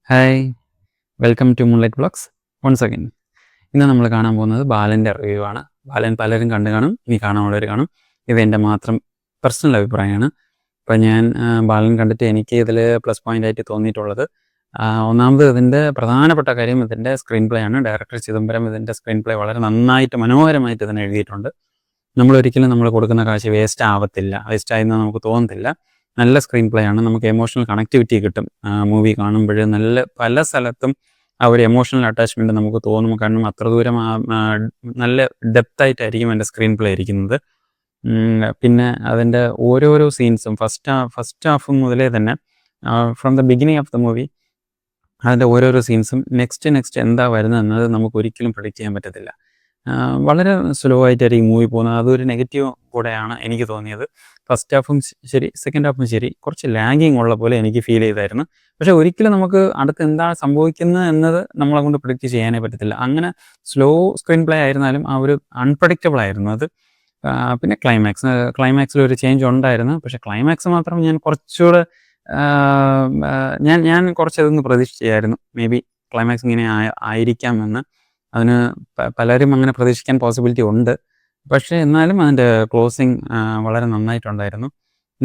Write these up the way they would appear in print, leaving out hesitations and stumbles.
Hi, welcome to moonlight vlogs once again. ഇന്ന് നമ്മൾ കാണാൻ പോകുന്നത് ബാലൻ്റെ റിവ്യൂ ആണ്. ബാലൻ പലരും കണ്ടു കാണും, ഇനി കാണാനുള്ളവർ കാണും. ഇത് എൻ്റെ മാത്രം പേഴ്സണൽ അഭിപ്രായമാണ്. അപ്പോൾ ഞാൻ ബാലൻ കണ്ടിട്ട് എനിക്ക് ഇതിൽ പ്ലസ് പോയിൻ്റ് ആയിട്ട് തോന്നിയിട്ടുള്ളത്, ഒന്നാമത് ഇതിൻ്റെ പ്രധാനപ്പെട്ട കാര്യം ഇതിൻ്റെ സ്ക്രീൻ പ്ലേ ആണ്. ഡയറക്ടർ ചിദംബരം ഇതിൻ്റെ സ്ക്രീൻ പ്ലേ വളരെ നന്നായിട്ട് മനോഹരമായിട്ട് ഇതിനെ എഴുതിയിട്ടുണ്ട്. നമ്മളൊരിക്കലും നമ്മൾ കൊടുക്കുന്ന കാശ് വേസ്റ്റ് ആവത്തില്ല, വേസ്റ്റായെന്ന് നമുക്ക് തോന്നത്തില്ല. നല്ല സ്ക്രീൻ പ്ലേ ആണ്. നമുക്ക് എമോഷണൽ കണക്ടിവിറ്റി കിട്ടും. മൂവി കാണുമ്പോൾ നല്ല പല സ്ഥലത്തും ആ ഒരു എമോഷണൽ അറ്റാച്ച്മെൻറ്റ് നമുക്ക് തോന്നും. കാരണം അത്ര ദൂരം നല്ല ഡെപ്തായിട്ടായിരിക്കും എൻ്റെ സ്ക്രീൻ പ്ലേ ഇരിക്കുന്നത്. പിന്നെ അതിൻ്റെ ഓരോരോ സീൻസും ഫസ്റ്റ് ഹാഫ് മുതലേ തന്നെ from the beginning of the movie അതിൻ്റെ ഓരോരോ സീൻസും നെക്സ്റ്റ് എന്താ വരുന്നതെന്നത് നമുക്ക് ഒരിക്കലും പ്രെഡിക്റ്റ് ചെയ്യാൻ പറ്റത്തില്ല. വളരെ സ്ലോ ആയിട്ടായിരിക്കും മൂവി പോകുന്നത്. അതൊരു നെഗറ്റീവ് കൂടെയാണ് എനിക്ക് തോന്നിയത്. ഫസ്റ്റ് ഹാഫും ശരി, സെക്കൻഡ് ഹാഫും ശരി, കുറച്ച് ലാഗിങ് ഉള്ള പോലെ എനിക്ക് ഫീൽ ചെയ്തായിരുന്നു. പക്ഷേ ഒരിക്കലും നമുക്ക് അടുത്ത് എന്താണ് സംഭവിക്കുന്നത് എന്നത് നമ്മളെ കൊണ്ട് പ്രെഡിക്റ്റ് ചെയ്യാനേ പറ്റത്തില്ല. അങ്ങനെ സ്ക്രീൻ പ്ലേ ആയിരുന്നാലും ആ ഒരു അൺപ്രഡിക്റ്റബിൾ ആയിരുന്നു അത്. പിന്നെ ക്ലൈമാക്സിൽ ഒരു ചേഞ്ച് ഉണ്ടായിരുന്നു. പക്ഷേ ക്ലൈമാക്സ് മാത്രം ഞാൻ കുറച്ചുകൂടെ ഞാൻ കുറച്ചതൊന്ന് പ്രതീക്ഷിച്ചായിരുന്നു. മേ ബി ക്ലൈമാക്സ് ഇങ്ങനെ ആയിരിക്കാമെന്ന്. അതിന് പലരും അങ്ങനെ പ്രതീക്ഷിക്കാൻ പോസിബിലിറ്റി ഉണ്ട്. പക്ഷേ എന്നാലും അതിൻ്റെ ക്ലോസിങ് വളരെ നന്നായിട്ടുണ്ടായിരുന്നു.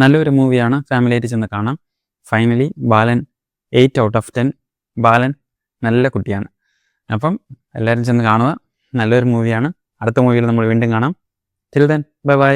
നല്ലൊരു മൂവിയാണ്, ഫാമിലിയായിട്ട് ചെന്ന് കാണാം. Finally Balan 8 out of 10. ബാലൻ നല്ല കുട്ടിയാണ്. അപ്പം എല്ലാവരും ചെന്ന് കാണുക. നല്ലൊരു മൂവിയാണ്. അടുത്ത മൂവിയിൽ നമ്മൾ വീണ്ടും കാണാം. Till then bye bye.